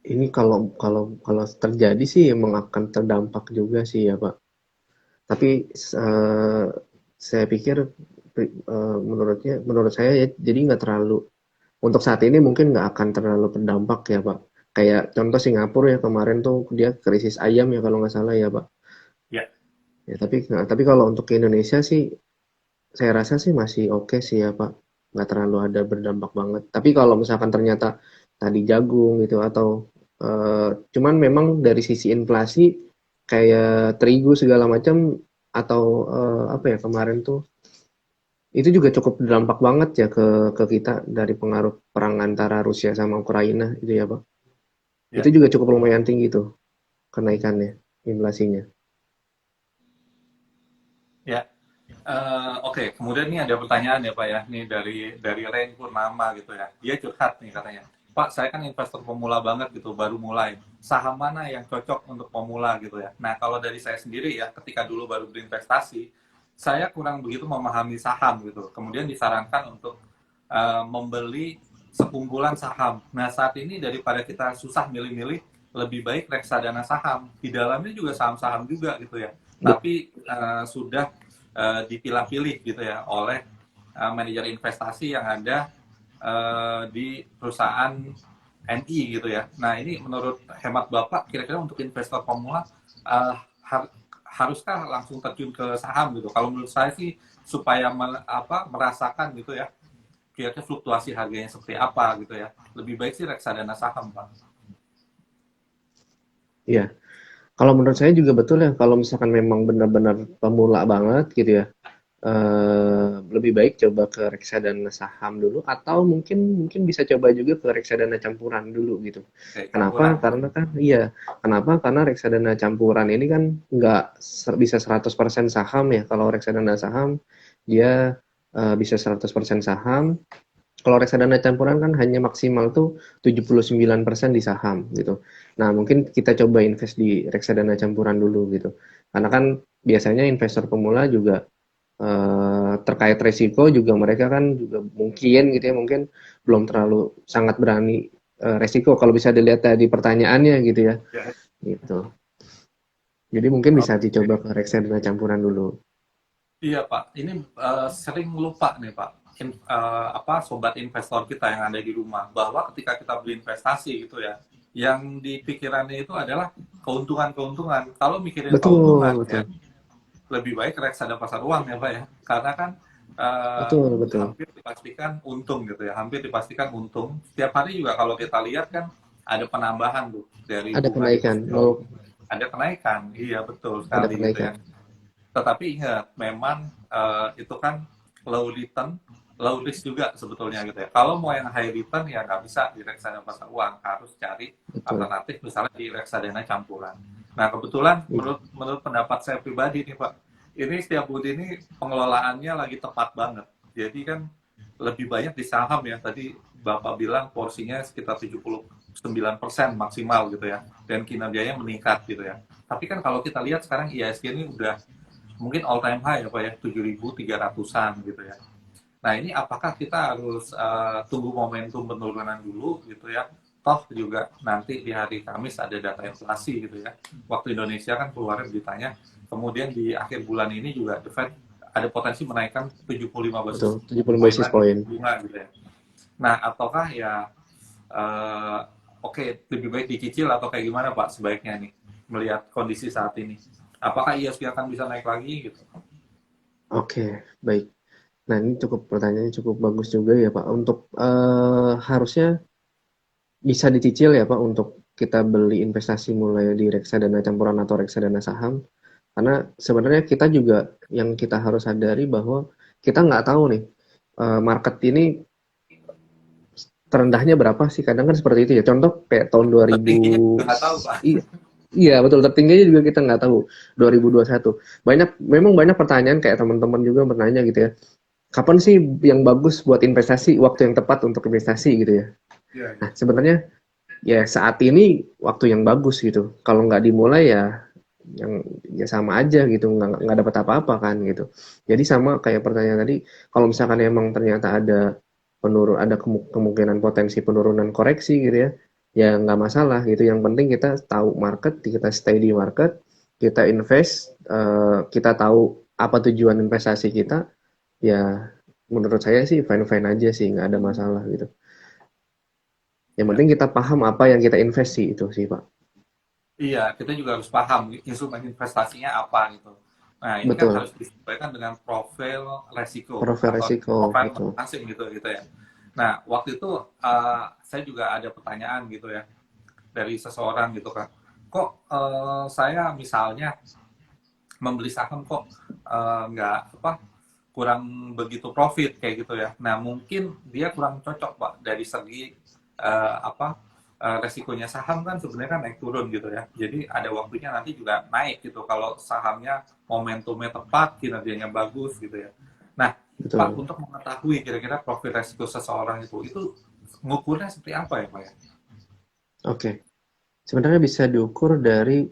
Ini kalau terjadi sih emang akan terdampak juga sih ya Pak. Tapi saya pikir menurut saya ya, jadi nggak terlalu untuk saat ini mungkin nggak akan terlalu terdampak ya Pak. Kayak contoh Singapura ya kemarin tuh dia krisis ayam ya kalau nggak salah ya Pak. Ya, Ya tapi kalau untuk ke Indonesia sih saya rasa sih masih oke sih ya Pak. Nggak terlalu ada berdampak banget. Tapi kalau misalkan ternyata tadi jagung gitu atau cuman memang dari sisi inflasi kayak terigu segala macam atau apa ya kemarin tuh itu juga cukup berdampak banget ya ke kita dari pengaruh perang antara Rusia sama Ukraina itu ya Pak. Itu ya, juga cukup lumayan tinggi tuh kenaikannya, inflasinya. ya. Oke, kemudian nih ada pertanyaan ya Pak ya, nih dari Ren Purnama gitu ya. Dia curhat nih katanya, Pak saya kan investor pemula banget gitu, baru mulai. Saham mana yang cocok untuk pemula gitu ya. Nah kalau dari saya sendiri ya, ketika dulu baru berinvestasi, saya kurang begitu memahami saham gitu. Kemudian disarankan untuk membeli sekumpulan saham. Nah saat ini daripada kita susah milih-milih, lebih baik reksadana saham. Di dalamnya juga saham-saham juga gitu ya. Bet- Tapi sudah dipilah-pilih gitu ya oleh manajer investasi yang ada di perusahaan NI gitu ya. Nah ini menurut hemat Bapak kira-kira untuk investor pemula uh, har- haruskah langsung terjun ke saham gitu? Kalau menurut saya sih supaya merasakan gitu ya kira-kira fluktuasi harganya seperti apa gitu ya. Lebih baik sih reksadana saham Pak. Iya, kalau menurut saya juga betul ya kalau misalkan memang benar-benar pemula banget gitu ya. Lebih baik coba ke reksadana saham dulu atau mungkin mungkin bisa coba juga ke reksadana campuran dulu gitu. Oke, Kenapa? campuran. Karena kan iya, kenapa? Karena reksadana campuran ini kan nggak bisa 100% saham ya. Kalau reksadana saham dia bisa 100% saham. Kalau reksadana campuran kan hanya maksimal tuh 79% di saham gitu. Nah, mungkin kita coba invest di reksadana campuran dulu gitu. Karena kan biasanya investor pemula juga terkait resiko juga mereka kan juga mungkin gitu ya mungkin belum terlalu sangat berani resiko kalau bisa dilihat tadi pertanyaannya gitu ya Ya. gitu jadi mungkin bisa dicoba Oke. ke reksadana campuran dulu. Iya Pak, ini sering lupa nih Pak, sobat investor kita yang ada di rumah, bahwa ketika kita berinvestasi gitu ya, yang di pikirannya itu adalah keuntungan-keuntungan. Kalau mikirin keuntungan Betul ya betul lebih baik reksadana pasar uang ya Pak ya, karena kan eh, betul betul hampir dipastikan untung gitu ya, hampir dipastikan untung. Setiap hari juga kalau kita lihat kan ada penambahan tuh dari ada bunga kenaikan deposito, nol ada kenaikan, iya betul ada sekali gitu ya. kenaikan Tetapi ingat, memang itu kan low return, low risk juga sebetulnya gitu ya. Kalau mau yang high return ya nggak bisa di reksadana pasar uang, harus cari betul. alternatif misalnya di reksadana campuran. Nah kebetulan Iya. menurut menurut pendapat saya pribadi nih Pak, ini setiap budi ini pengelolaannya lagi tepat banget. Jadi kan lebih banyak di saham ya. Tadi Bapak bilang porsinya sekitar 79% maksimal gitu ya. Dan kinerjanya meningkat gitu ya. Tapi kan kalau kita lihat sekarang IISG ini udah mungkin all time high ya Pak ya, 7.300-an gitu ya. Nah ini apakah kita harus tunggu momentum penurunan dulu gitu ya? Toh juga nanti di hari Kamis ada data inflasi gitu ya. Waktu Indonesia kan keluarnya beritanya. Kemudian di akhir bulan ini juga The Fed ada potensi menaikkan 75 Betul basis 70 poin basis lagi point. bunga gitu ya. Nah ataukah ya uh, oke lebih baik dicicil atau kayak gimana Pak sebaiknya nih melihat kondisi saat ini? Apakah ISG akan bisa naik lagi gitu? Oke baik, nah ini pertanyaannya cukup bagus juga ya Pak untuk harusnya bisa dicicil ya Pak untuk kita beli investasi mulai di reksadana campuran atau reksadana saham. Karena sebenarnya kita juga yang kita harus sadari bahwa kita nggak tahu nih market ini terendahnya berapa sih? Kadang kan seperti itu ya. Contoh kayak tahun 2000 Tertingginya juga nggak tahu Pak. iya, iya betul tertingginya juga kita nggak tahu 2021. Memang banyak pertanyaan kayak teman-teman juga bertanya gitu ya. Kapan sih yang bagus buat investasi? Waktu yang tepat untuk investasi gitu ya. Iya, Nah, iya. sebenarnya ya saat ini waktu yang bagus gitu. Kalau nggak dimulai ya yang ya sama aja gitu, nggak dapat apa-apa kan gitu. Jadi sama kayak pertanyaan tadi, kalau misalkan emang ternyata ada kemungkinan potensi penurunan koreksi gitu ya. ya nggak masalah gitu. Yang penting kita tahu market, kita stay di market, kita invest, kita tahu apa tujuan investasi kita, ya menurut saya sih fine-fine aja sih, nggak ada masalah gitu. Yang Ya. penting kita paham apa yang kita invest sih itu sih Pak. Iya, kita juga harus paham instrumen investasinya apa gitu. Nah, ini kan Betul, harus disesuaikan dengan profil resiko profil atau resiko, profil betul. masing gitu ya. Nah, waktu itu saya juga ada pertanyaan gitu ya dari seseorang gitu kan. Kok saya misalnya membeli saham kok nggak apa kurang begitu profit kayak gitu ya. Nah mungkin dia kurang cocok Pak dari segi resikonya saham kan sebenarnya kan naik turun gitu ya. Jadi ada waktunya nanti juga naik gitu kalau sahamnya momentumnya tepat, kinerjanya bagus gitu ya. Nah Pak Betul. untuk mengetahui kira-kira profil resiko seseorang itu ngukurnya seperti apa ya Pak ya? Oke. Sebenarnya bisa diukur dari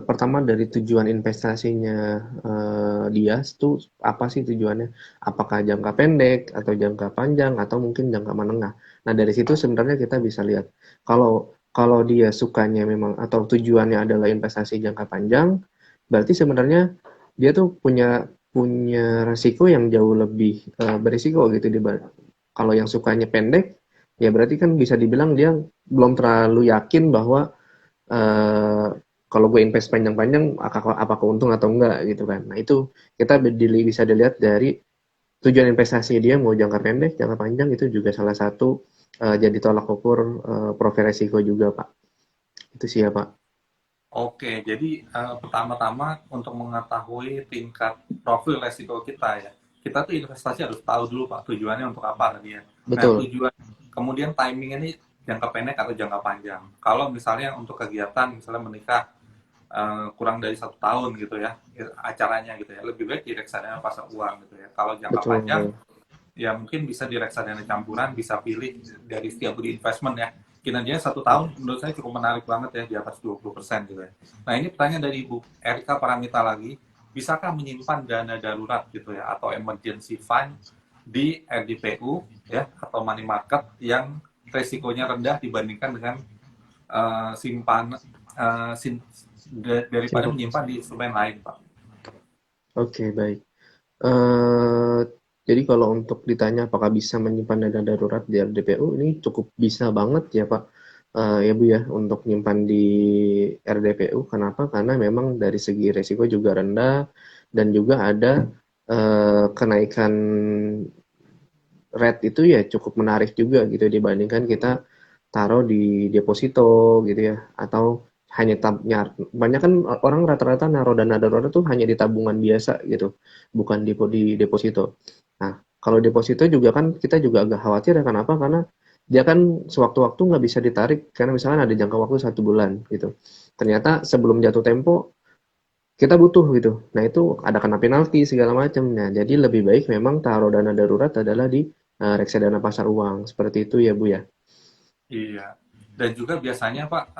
pertama dari tujuan investasinya dia itu apa sih tujuannya? Apakah jangka pendek atau jangka panjang atau mungkin jangka menengah. Nah, dari situ sebenarnya kita bisa lihat kalau kalau dia sukanya memang atau tujuannya adalah investasi jangka panjang, berarti sebenarnya dia tuh punya punya resiko yang jauh lebih berisiko gitu kalau yang sukanya pendek, ya berarti kan bisa dibilang dia belum terlalu yakin bahwa eh, kalau gue invest panjang-panjang apakah untung atau enggak gitu kan. Nah itu kita bisa dilihat dari tujuan investasi dia mau jangka pendek, jangka panjang itu juga salah satu jadi tolak ukur profil resiko juga Pak. Itu sih ya Pak. Oke, jadi pertama-tama untuk mengetahui tingkat profil resiko kita ya, kita tuh investasi harus tahu dulu Pak tujuannya untuk apa tadi ya. Nah Betul, tujuan, kemudian timing ini jangka pendek atau jangka panjang. Kalau misalnya untuk kegiatan, misalnya menikah kurang dari 1 tahun gitu ya, acaranya gitu ya, lebih baik di reksadana pasar uang gitu ya. Kalau jangka panjang, betul, ya mungkin bisa di reksadana campuran, bisa pilih dari setiap budi investment ya. Kinerjanya 1 tahun menurut saya cukup menarik banget ya, di atas 20% gitu ya. Nah ini pertanyaan dari Ibu Erika Paramita lagi, bisakah menyimpan dana darurat gitu ya, atau emergency fund di RDPU ya, atau money market yang resikonya rendah dibandingkan dengan simpan uh, sim, daripada simpan. menyimpan di instrumen lain Pak? Oke, baik. Eh, jadi kalau untuk ditanya apakah bisa menyimpan dana darurat di RDPU, ini cukup bisa banget ya Pak, ya Bu ya, untuk nyimpan di RDPU. Kenapa? Karena memang dari segi resiko juga rendah dan juga ada kenaikan rate itu ya cukup menarik juga gitu dibandingkan kita taruh di deposito gitu ya atau hanya banyak kan orang rata-rata naruh dana darurat tuh hanya di tabungan biasa gitu bukan di deposito. Nah kalau deposito juga kan kita juga agak khawatir ya kenapa karena dia kan sewaktu-waktu nggak bisa ditarik karena misalnya ada jangka waktu 1 bulan gitu ternyata sebelum jatuh tempo kita butuh gitu. Nah, itu ada kena penalti segala macam. Nah, jadi lebih baik memang taruh dana darurat adalah di reksadana pasar uang. Seperti itu ya, Bu ya. Iya. Dan juga biasanya Pak,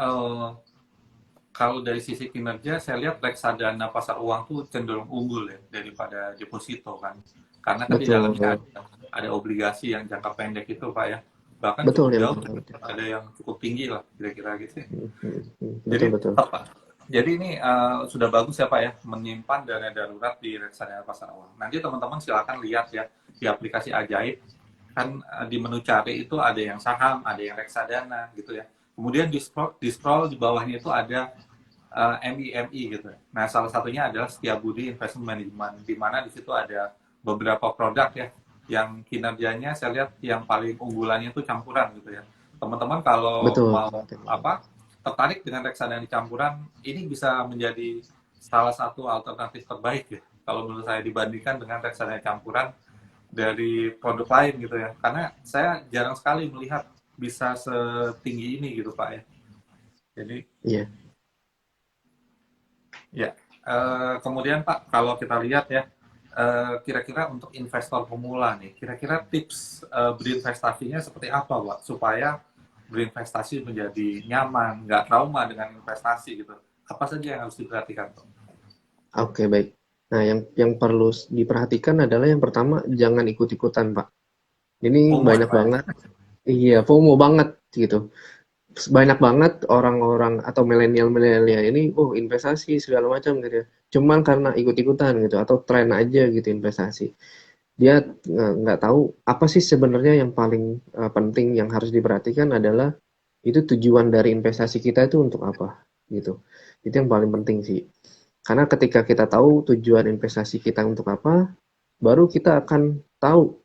kalau dari sisi kinerja saya lihat reksadana pasar uang tuh cenderung unggul ya daripada deposito kan. Karena kan di dalamnya Betul. ada obligasi yang jangka pendek itu Pak ya. Bahkan Betul cukup yang jauh, betul. ada yang cukup tinggi lah kira-kira gitu ya. Jadi Betul betul. tetap Pak. Jadi ini sudah bagus ya Pak ya menyimpan dana darurat di reksadana pasar uang. Nanti teman-teman silakan lihat ya di aplikasi Ajaib kan di menu cari itu ada yang saham, ada yang reksadana gitu ya. Kemudian di scroll di bawahnya itu ada MIMI gitu. Nah, salah satunya adalah Setiabudi Investment Management, di mana di situ ada beberapa produk ya, yang kinerjanya saya lihat yang paling unggulannya itu campuran gitu ya. Teman-teman kalau Betul. mau tertarik dengan reksadana campuran, ini bisa menjadi salah satu alternatif terbaik ya. Kalau menurut saya dibandingkan dengan reksadana campuran dari produk lain gitu ya. Karena saya jarang sekali melihat bisa setinggi ini gitu Pak ya. Jadi Iya. ya, kemudian Pak, kalau kita lihat ya, kira-kira untuk investor pemula nih, kira-kira tips berinvestasinya seperti apa, Pak? Supaya berinvestasi menjadi nyaman, nggak trauma dengan investasi gitu. Apa saja yang harus diperhatikan, Pak? Oke, baik. Nah, yang perlu diperhatikan adalah yang pertama jangan ikut-ikutan, Pak. Ini FOMO ya, banyak Pak ya? banget. Iya, FOMO banget gitu. banyak banget orang-orang atau milenial-milenial ini, oh investasi segala macam gitu ya. Cuman karena ikut-ikutan gitu atau tren aja gitu investasi. Dia nggak tahu apa sih sebenarnya yang paling penting yang harus diperhatikan adalah itu tujuan dari investasi kita itu untuk apa gitu. Itu yang paling penting sih. Karena ketika kita tahu tujuan investasi kita untuk apa, baru kita akan tahu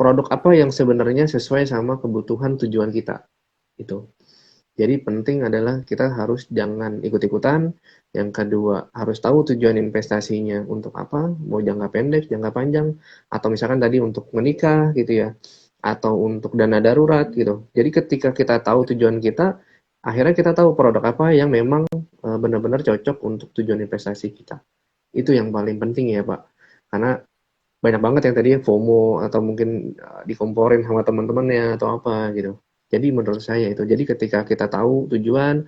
produk apa yang sebenarnya sesuai sama kebutuhan tujuan kita. Itu. Jadi penting adalah kita harus jangan ikut-ikutan. Yang kedua, harus tahu tujuan investasinya untuk apa, mau jangka pendek, jangka panjang, atau misalkan tadi untuk menikah gitu ya, atau untuk dana darurat gitu. Jadi ketika kita tahu tujuan kita, akhirnya kita tahu produk apa yang memang benar-benar cocok untuk tujuan investasi kita. Itu yang paling penting ya Pak. Karena banyak banget yang tadinya FOMO atau mungkin dikomporin sama teman-temannya atau apa gitu. Jadi menurut saya itu. Jadi ketika kita tahu tujuan,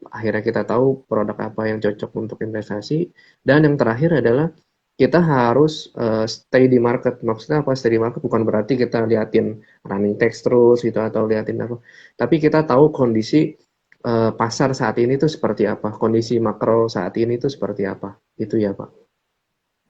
akhirnya kita tahu produk apa yang cocok untuk investasi, dan yang terakhir adalah kita harus stay di market. Maksudnya apa stay di market? Bukan berarti kita liatin running text terus gitu atau liatin apa. Tapi kita tahu kondisi pasar saat ini tuh seperti apa, kondisi makro saat ini tuh seperti apa. Itu ya Pak.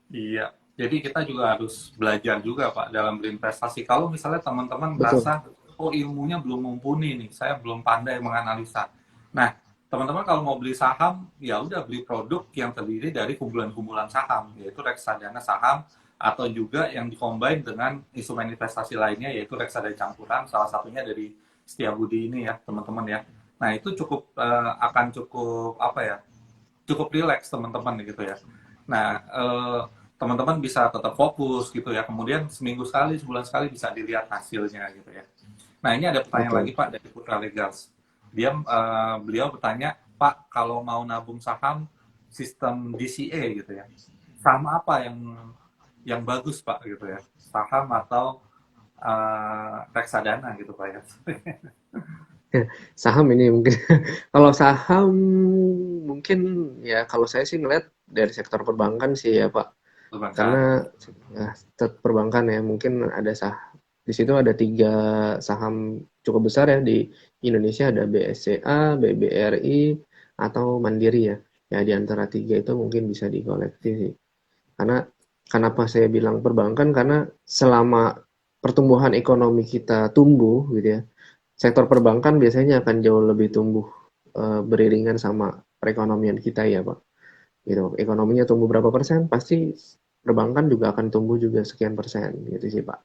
Iya, jadi kita juga harus belajar juga Pak dalam berinvestasi. Kalau misalnya teman-teman Betul, merasa, oh ilmunya belum mumpuni nih, saya belum pandai menganalisa. Nah, teman-teman kalau mau beli saham, ya udah beli produk yang terdiri dari kumpulan-kumpulan saham, yaitu reksadana saham, atau juga yang dikombin dengan instrumen investasi lainnya, yaitu reksadana campuran, salah satunya dari Setiabudi ini ya, teman-teman ya. Nah, itu cukup akan cukup apa ya, cukup rileks teman-teman gitu ya. Nah, teman-teman bisa tetap fokus gitu ya. Kemudian seminggu sekali, sebulan sekali bisa dilihat hasilnya gitu ya. Nah, ini ada pertanyaan lagi betul. Pak dari Putra Legals. Beliau bertanya, Pak, kalau mau nabung saham sistem DCA gitu ya, saham apa yang bagus Pak gitu ya? Saham atau reksadana gitu Pak ya? Ya, saham ini mungkin kalau saham mungkin ya kalau saya sih ngeliat dari sektor perbankan sih ya Pak. Perbankan. Karena ya, perbankan ya mungkin ada di situ ada tiga saham cukup besar ya di Indonesia, ada BSCA, BBRI atau Mandiri ya. Ya di antara tiga itu mungkin bisa dikoleksi sih. Karena kenapa saya bilang perbankan karena selama pertumbuhan ekonomi kita tumbuh gitu ya, sektor perbankan biasanya akan jauh lebih tumbuh beriringan sama perekonomian kita ya Pak. Gitu. Ekonominya tumbuh berapa persen, pasti perbankan juga akan tumbuh juga sekian persen gitu sih Pak.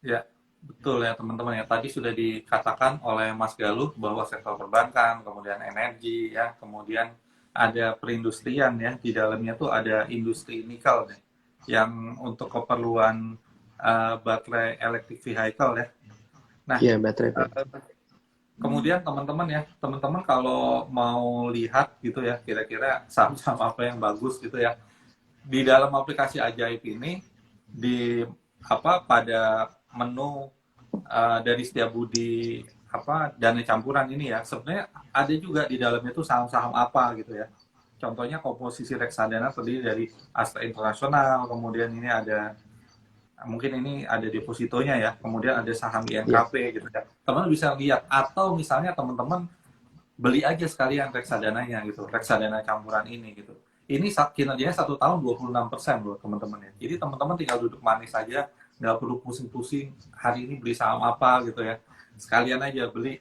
Ya, betul ya teman-teman ya. Tadi sudah dikatakan oleh Mas Galuh bahwa sektor perbankan, kemudian energi ya, kemudian ada perindustrian ya. Di dalamnya tuh ada industri nikel nih, yang untuk keperluan baterai electric vehicle ya. Nah, Iya baterai Pak. uh, kemudian teman-teman ya, teman-teman kalau mau lihat gitu ya, kira-kira saham-saham apa yang bagus gitu ya. Di dalam aplikasi Ajaib ini di apa pada menu dari Setiabudi apa dana campuran ini ya sebenarnya ada juga di dalamnya itu saham-saham apa gitu ya, contohnya komposisi reksadana terdiri dari Astra Internasional, kemudian ini ada mungkin ini ada depositonya ya, kemudian ada saham Iya. INKP gitu ya, teman bisa lihat, atau misalnya teman-teman beli aja sekalian reksadananya gitu, reksadana campuran ini gitu. Ini kinerjanya 1 tahun 26% loh teman-teman ya. Jadi teman-teman tinggal duduk manis aja, nggak perlu pusing-pusing hari ini beli saham apa gitu ya. Sekalian aja beli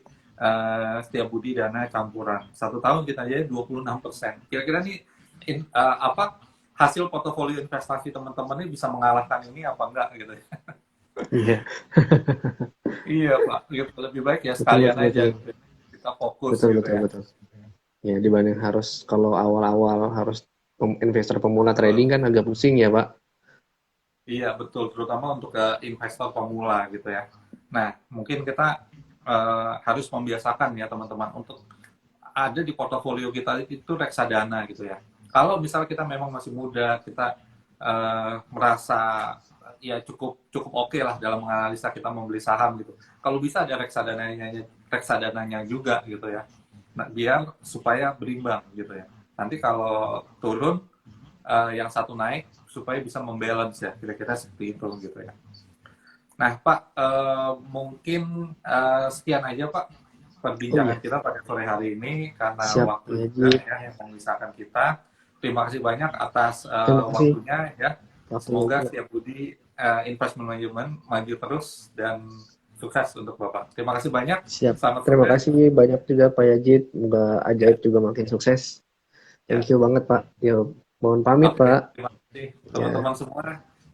setiap budi dana campuran. 1 tahun kita aja 26%. Kira-kira nih apa hasil portofolio investasi teman-teman ini bisa mengalahkan ini apa enggak gitu ya. Iya. Iya Pak, gitu. Lebih baik ya Betul sekalian betul aja betul. gitu. Kita fokus Betul gitu betul ya. betul. Ya dibanding harus kalau awal-awal harus investor pemula Betul. trading kan agak pusing ya Pak. Iya betul, terutama untuk ke investor pemula gitu ya. Nah, mungkin kita harus membiasakan ya teman-teman untuk ada di portofolio kita itu reksadana gitu ya. Kalau misal kita memang masih muda, kita merasa ya cukup cukup oke lah dalam menganalisa kita membeli saham gitu. Kalau bisa ada reksadananya juga gitu ya. Nah, biar supaya berimbang gitu ya. Nanti kalau turun yang satu naik supaya bisa membalance ya, kira-kira seperti itu gitu ya. Nah Pak, mungkin sekian aja Pak Oh perbincangan iya, kita pada sore hari ini karena siap waktu Pak juga Haji. ya yang memisahkan kita. Terima kasih banyak atas Terima kasih waktunya ya. waktunya Semoga juga. Setiabudi Investment Management maju terus dan sukses untuk Bapak. Terima kasih banyak. Siap. Selamat Terima sore. kasih banyak juga Pak Yajid. Semoga Ya, Ajaib juga makin sukses. Thank ya. you banget Pak. Yo, mohon pamit Oke, Pak. terima kasih Ya, teman-teman semua.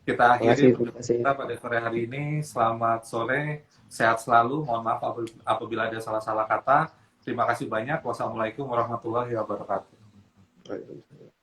Kita terima akhiri kasih, terima perjumpaan kasih. kita pada sore hari ini. Selamat sore, sehat selalu. Mohon maaf apabila ada salah-salah kata. Terima kasih banyak. Wassalamualaikum warahmatullahi wabarakatuh. Waalaikumsalam.